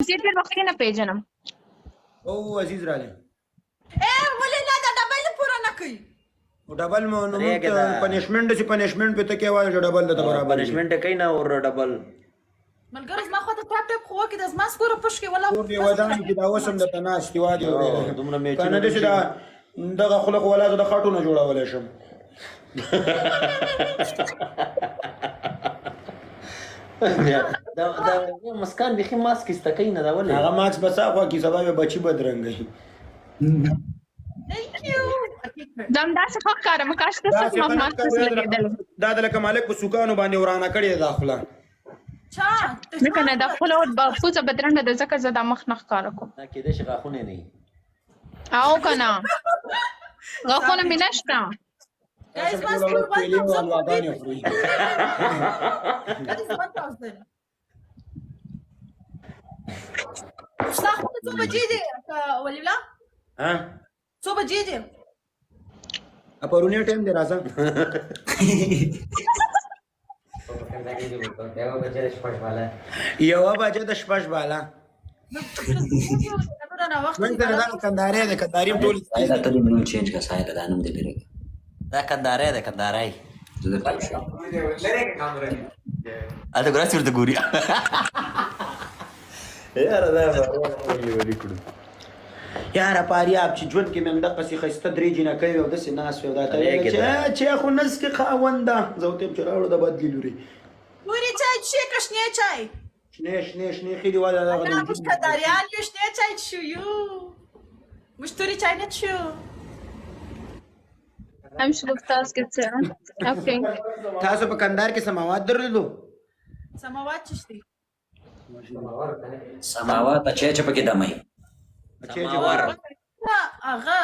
زه ډېر وخت نه پیژنم. او عزیز رالی ولې نه دا ډبل پوره نه کوي ډبل مو نو پنیشمنت سي پنیشمنت په ته کې وایي ډبل د برابر پنیشمنت کوي نه اور ډبل ملګری زما خو ته ټاپ ټاپ خو کې د زما سپوره پښ کې ولا ټول دی ودان کې دا وسم د تناس دی وادي دومره میچ کنه دې دا دغه خلق ولا د خاطو نه جوړولای شم دا مسکان بخي ماسک استکای نه دا ولې هغه ماکس بسا خو کی سبا به بچي بدرنګي ثانک یو دم داسې ښه ښکارم کاش داسې ما ماسک لګېدلی دا د لکه مالک په سوکانو باندې ورانه کړې ده خپله چا مې که نه دا خپله پوزه بدرنګه ده ځکه زه دا مخ نه ښکاره کوم دا کېدای شي غاښونه نه وي او که نه غاښونه مې نشته guys must do one thousand that is 1000 صاحب څو بجې دي ولي الله ها څو بجې دي اپرونه ټایم دی راځه یو بجې د شپږ بالا من ته دا کندارې د کندارې ټول دا ته نو چینج کا سایه دا نوم دې لري دا کندارې ده کندارای زه درته شم اته ګورې ورته ګوري یاره دا ولي کړو یاره پاریاب چې ژوند کې مې دغه څه خسته درې جنہ کوي او داسې ناس وي او دا ته چې خو نس کې خاونده زه ته چې راوړو د بدلی لوري وري چای شي کښنه چای شنه خېدي والا دا انا مش كداريان يشتي چای شو يو مشتري چای نه شو هم شګفتاس کې څه اوکې تاسو په کندهار کې سماوات درلودو سماوات چشتي سماوات بچی چې پکې دمای سماور اغه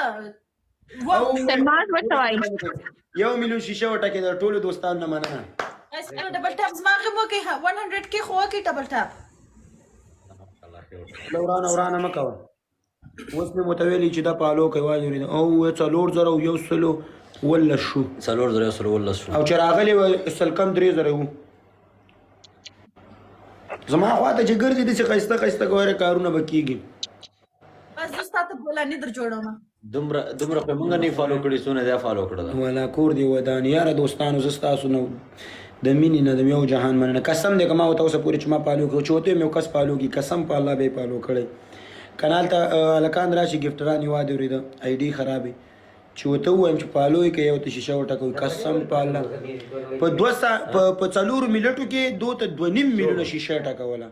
سلمان وټوي یو میلیون شیشه وټکې د ټولو دوستانو نه مننه اس انا دبل تاب زما غمو کې 100 کې خو کې دبل تاب ورانه مکوه اوس مې متویلی چې دا پالو کوي واجوري او څلور زره یو سلو ولا شو څلور زره یو سلو ولا شو او چې راغلی سلکم 3 زره وو زما خواته چې ګرځي داسې ښایسته ګوره کارونه به کېږي بس دوستا ته بولا نه در جوړوم دومره په موږ نه فالو کړي څونه دا فالو کړل ولا کور دی ودان یاره دوستانو زه ستاسو نه د مینې نه د یو جهان مننه قسم دی که ما ورته اوسه پورې چې ما پالو کړو چې ورته یې یو کس پالو کړي قسم په الله به یې پالو کړی کنال ته هلکان راشي ګفټران یې واده ورېده آی ډي خرابې چې ورته ووایم چې پالو یې که یو ته شیشه وټکوي قسم په الله په 4 منټو کې 2.5 میلیونه شیشه ټکوله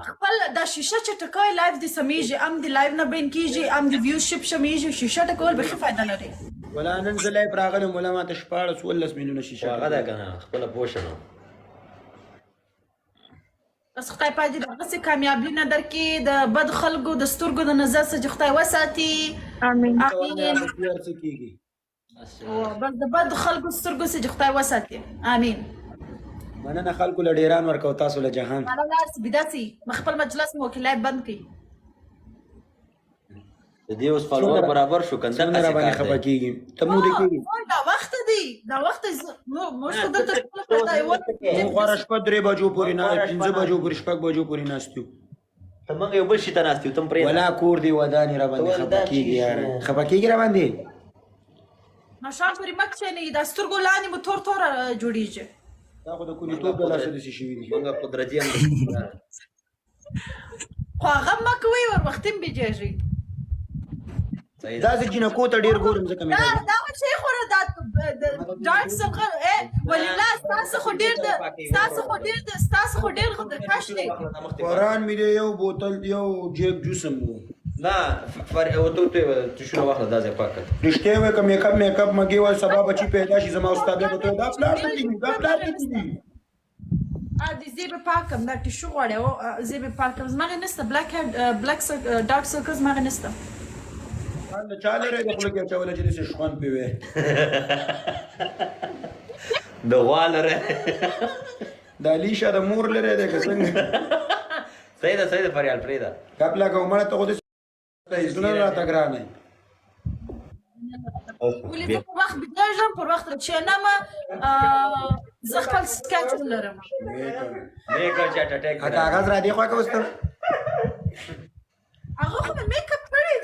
خپل دا شیشه چې ټکای لایف دي سمېږي ام دی لایف نه بین کیږي ام دی ویو شپ شمیږي شیشه ټکول به ښه فایده لري ولا نن زه لایف راغلم ولا ماته 14 میلیونه شیشه هغه ده که نه خپله پوه شنو بس خدای پاک دې دغسې کامیابي نه درکړي د بد خلکو د سترګو د نظر څخه خدای وساتي امين بس د بد خلکو سترګو څخه خدای وساتي امين مننه خلکو له ډیران ورکو تاسو له جهان انا لاس بداسي خپل مجلس مو وکیلای بند کړي د دې اوس فالوور برابر شو کنده څنګه را باندې خپه کېږي ته مو دې کېږي دا وخت دی دا وخت موږ خو دلته خپل خدای مو خورا شپه 3 بجو پورې نه 5 بجو پورې 6 بجو پورې ناستو ته موږ یو بل شي ته ناستو تم پرې ولا کور دی ودانې را باندې خپه کېږي یار خپه کېږي را باندې نشان پرې مخ چې نه دا سترګو لاندې مو تور جوړیږي دا خو د کونی توپ د لاسه داسې شوي دي موږ قدرتي هم خو هغه مه کوئ ور وخت هم بېجېږي دا زه جنکو ته ډېر ګورم ځکه مې دا شی خو دا ډاټ څخه ولې لا ستاسو خو ډېر د کاش دی قرآن مې دی یو بوتل یو جیب جوس هم و نه او ته شنو واخله دا ځای پاک کړه رښتیا وایه که میک اپ مګې وایي سبا بچي پیدا شي زما استاد به ته دا پلار دې دي دا پلار دې دي د زیبه پاکم دا ټیشو غواړي او زیبه پاکم زما نسته بلیک ډارک سرکلز ما نسته دا چا لري د خپل کې چاوله چې دې شخوان پیوي د غوا لري دا لیشه د مور لري د څنګه صحیح ده فریال فریدا کپلا کومه ته خو دې اسنه را تګرانه ولې زه په وخت بېدېږم پر وخت کښېنم زه خپل سکیچ لرم نیکه چټ اټیک کاغذ را دی خوا که وسته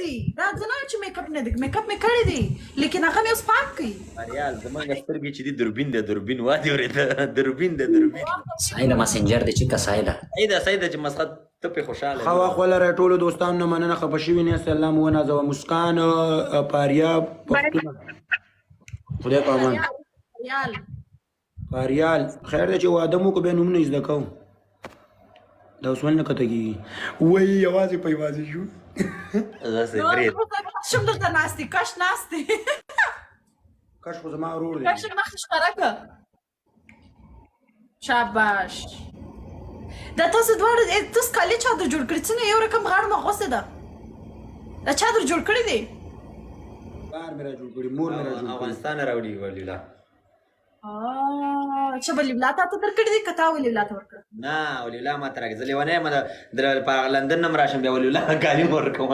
دی دا ځنه چې میک اپ نه دی میک اپ مې کړی دی لیکن هغه مې اوس پاک کړي ریال زمونږ سترګې چې دي دوربین دی دوربین وادي اورېده دوربین دی دوربین سایله ماسنجر دی چې کا سایله سیده سیده چې مسخت ته پې خوشحاله خوا خپل را ټولو دوستانو نه مننه خفه شوي نه سلام ونازوه مسکان پاریاب پښتون خدای په امان ریال پاریال خیر دی چې واده مو کو بیا نومونه زده کوم دا اوس ولې نه کته کېږي وایي یوازې په یوازې شو داسې برید شم دلته ناست دی کش ناست دی کش خو زما ورور دی کش مخ ښکاره کړه شاباش دا تاسو دواړه تاسو کالي چادر جوړ کړی څنګه یو رقم غاړه مغوسه ده دا چادر جوړ کړی دی پلار مې را جوړ کړي مور مې را جوړ کړي افغانستان راوړي ولی الله چې بل ویلا ته درکړی دی کتا ولې ویلا ته ورکړه نه ولی الله ما ترګه زه لیونی یم د په لندن نه م راشم بیا ولی الله کالي م ورکوم